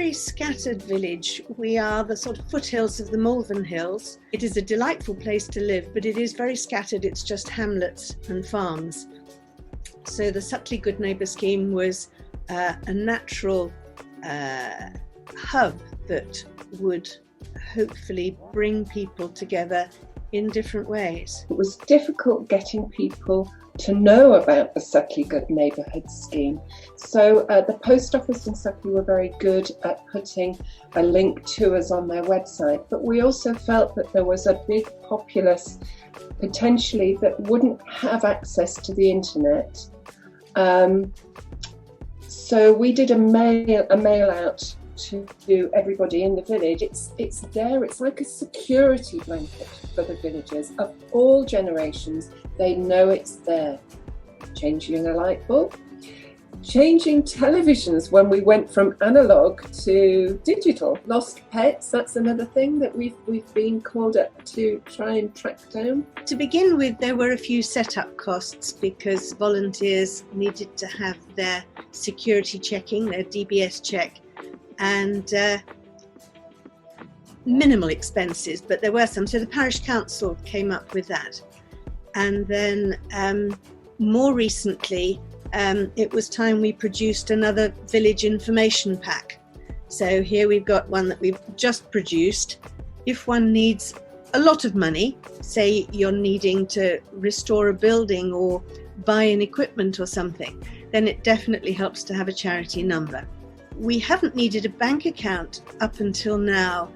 very scattered village. We are the sort of foothills of the Malvern Hills. It is a delightful place to live, but it is very scattered. It's just hamlets and farms. So the Suckley Good Neighbour scheme was a natural hub that would hopefully bring people together in different ways. It was difficult getting people to know about the Suckley Good Neighbourhood scheme. So the post office in Suckley were very good at putting a link to us on their website, but we also felt that there was a big populace potentially that wouldn't have access to the internet. So we did a mail out to everybody in the village. It's there, it's like a security blanket for the villagers of all generations. They know it's there. Changing a light bulb, changing televisions when we went from analogue to digital. Lost pets, that's another thing that we've been called up to try and track down. To begin with, there were a few setup costs because volunteers needed to have their security checking, their DBS check, and minimal expenses, but there were some. So the parish council came up with that. And then more recently, it was time we produced another village information pack. So here we've got one that we've just produced. If one needs a lot of money, say you're needing to restore a building or buy an equipment or something, then it definitely helps to have a charity number. We haven't needed a bank account up until now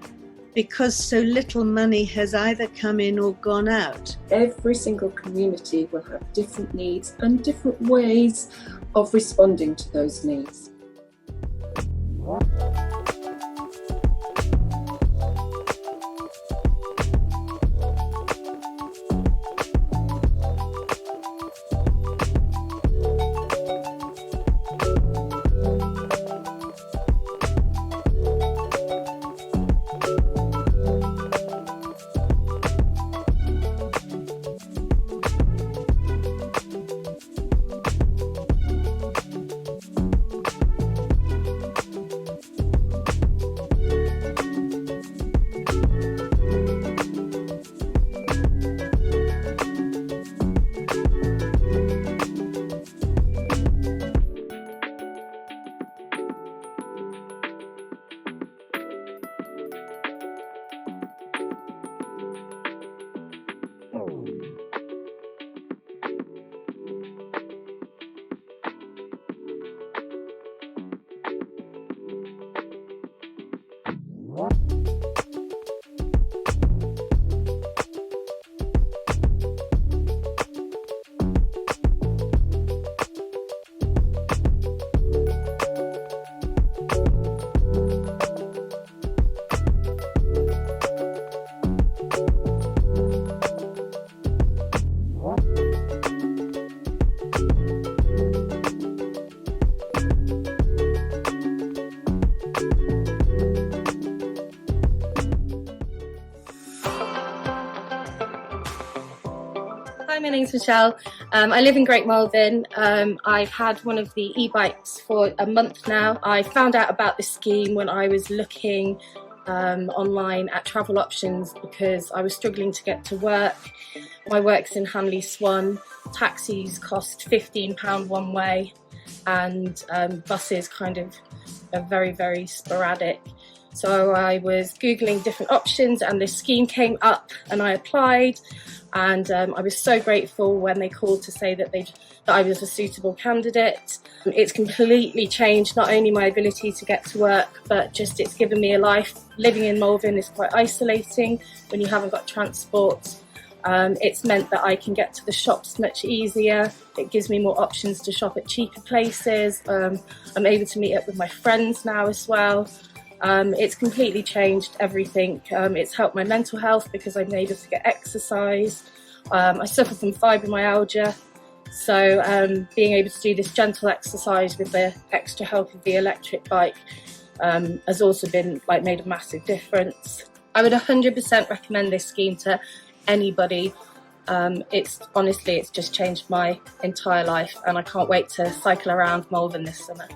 because so little money has either come in or gone out. Every single community will have different needs and different ways of responding to those needs. Hi, my name's Michelle. I live in Great Malvern. I've had one of the e-bikes for a month now. I found out about this scheme when I was looking online at travel options because I was struggling to get to work. My work's in Hanley Swan. Taxis cost £15 one way and buses kind of are very, very sporadic. So I was Googling different options and this scheme came up and I applied. And I was so grateful when they called to say that I was a suitable candidate. It's completely changed not only my ability to get to work, but just it's given me a life. Living in Malvern is quite isolating when you haven't got transport. It's meant that I can get to the shops much easier. It gives me more options to shop at cheaper places. I'm able to meet up with my friends now as well. It's completely changed everything. It's helped my mental health because I'm able to get exercise. I suffer from fibromyalgia, so being able to do this gentle exercise with the extra help of the electric bike has also been made a massive difference. I would 100% recommend this scheme to anybody. It's just changed my entire life, and I can't wait to cycle around Malvern this summer.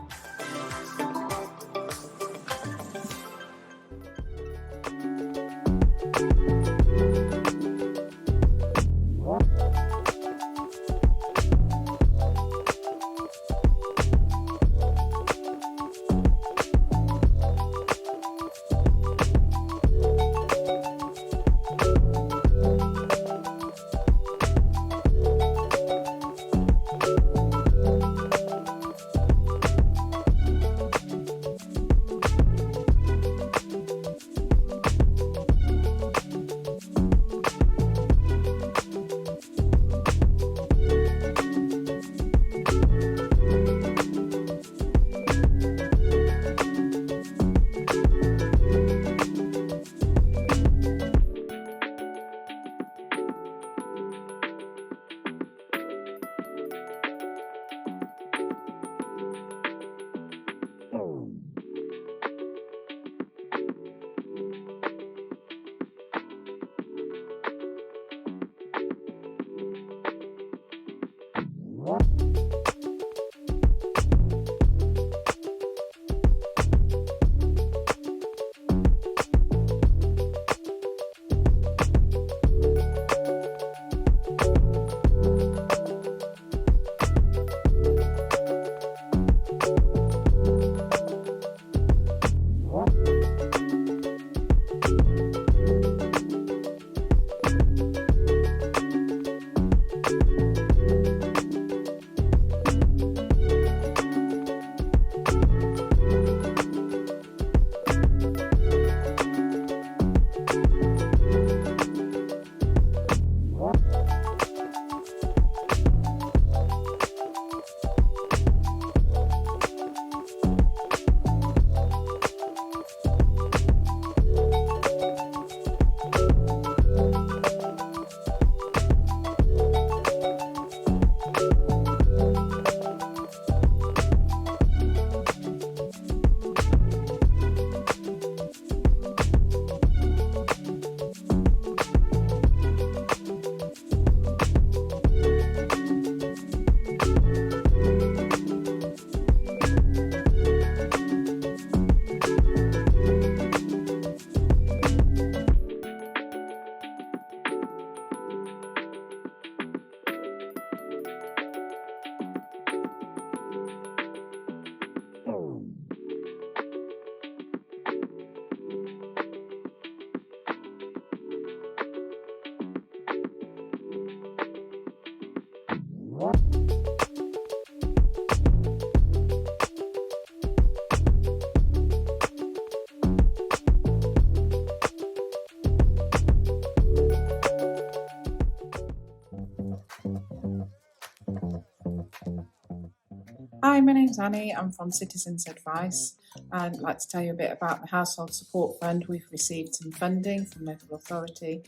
Hi, my name's Annie. I'm from Citizens Advice. I'd like to tell you a bit about the Household Support Fund. We've received some funding from local authority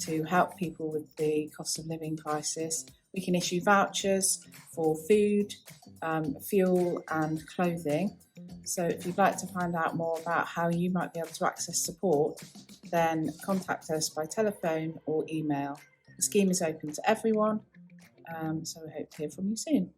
to help people with the cost of living crisis. We can issue vouchers for food, fuel and clothing. So if you'd like to find out more about how you might be able to access support, then contact us by telephone or email. The scheme is open to everyone, so we hope to hear from you soon.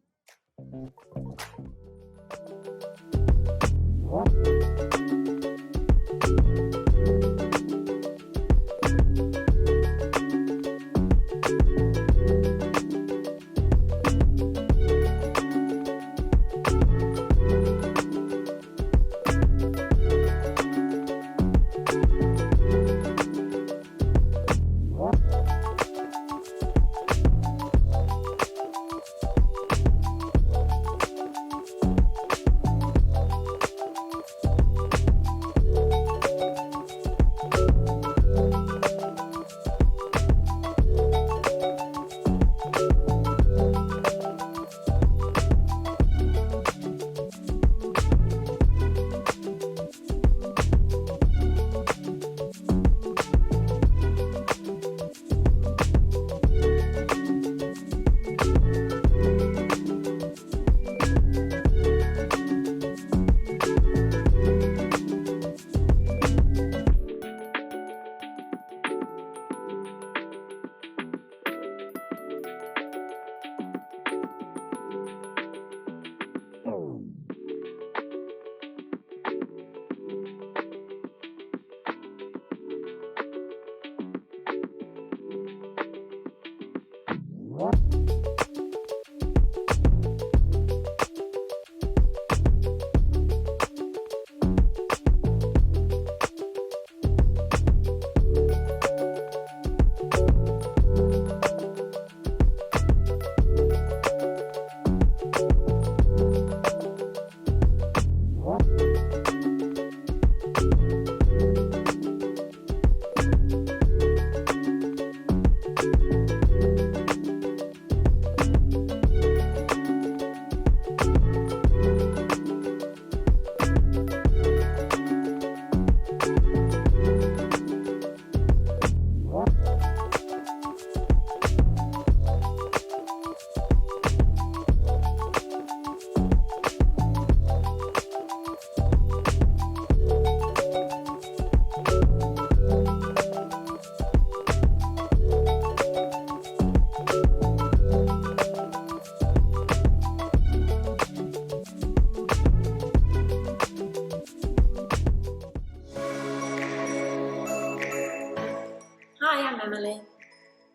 Hi, I'm Emily.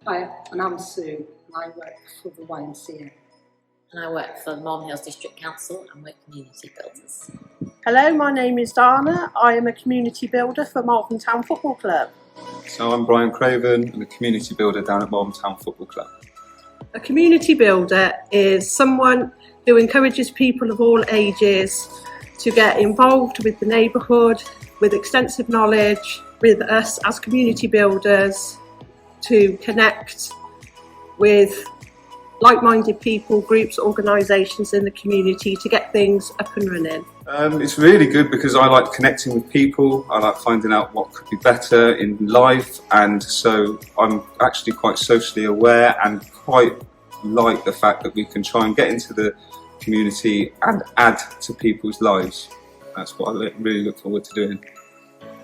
Hi, and I'm Sue, and I work for the YMCA. And I work for the Malvern Hills District Council and we're community builders. Hello, my name is Dana. I am a community builder for Malvern Town Football Club. So I'm Brian Craven, I'm a community builder down at Malvern Town Football Club. A community builder is someone who encourages people of all ages to get involved with the neighbourhood, with extensive knowledge, with us as community builders, to connect with like-minded people, groups, organisations in the community to get things up and running. It's really good because I like connecting with people, I like finding out what could be better in life, and so I'm actually quite socially aware and quite like the fact that we can try and get into the community and add to people's lives. That's what I really look forward to doing.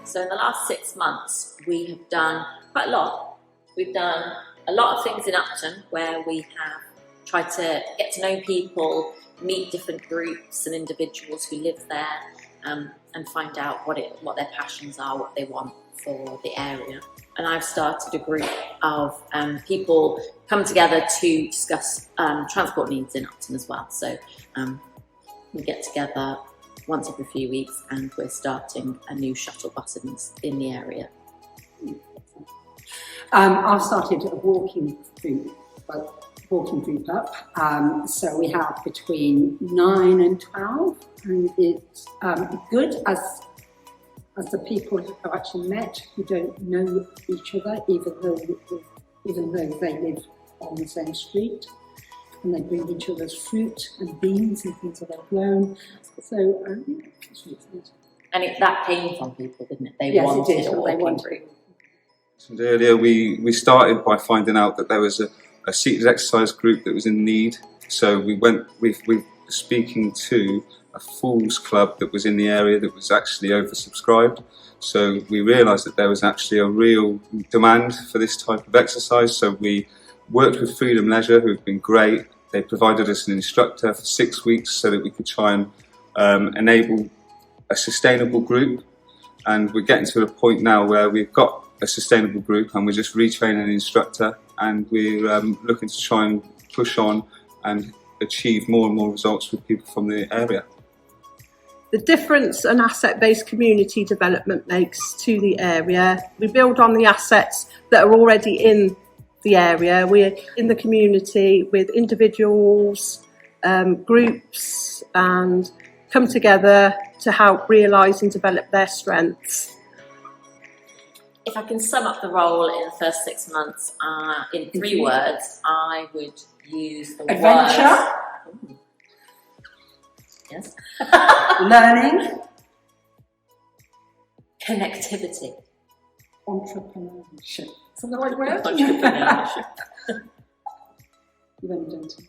So in the last 6 months we have done quite a lot. We've done a lot of things in Upton where we have tried to get to know people, meet different groups and individuals who live there, and find out what their passions are, what they want for the area. And I've started a group of people come together to discuss transport needs in Upton as well. So we get together once every few weeks and we're starting a new shuttle bus in the area. I've started a walking group up. So we have between 9 and 12, and it's good as the people have actually met who don't know each other, even though they live on the same street. and they bring each other's fruit and beans and things that they've grown. So it's really good. And that came from people, didn't it? They Yes, wanted it did. it. They wanted it. And earlier we started by finding out that there was a seated exercise group that was in need. So we were speaking to a Fools Club that was in the area that was actually oversubscribed. So we realised that there was actually a real demand for this type of exercise. So we worked with Freedom Leisure, who have been great. They provided us an instructor for 6 weeks so that we could try and enable a sustainable group. And we're getting to a point now where we've got a sustainable group and we're just retraining an instructor, and we're looking to try and push on and achieve more and more results with people from the area. The difference an asset-based community development makes to the area, we build on the assets that are already in the area. We're in the community with individuals, groups, and come together to help realise and develop their strengths. If I can sum up the role in the first 6 months in 3 words, I would use the Adventure. words. Yes. Learning. Connectivity. Entrepreneurship. Is that the right word? Entrepreneurship. You've only done 2.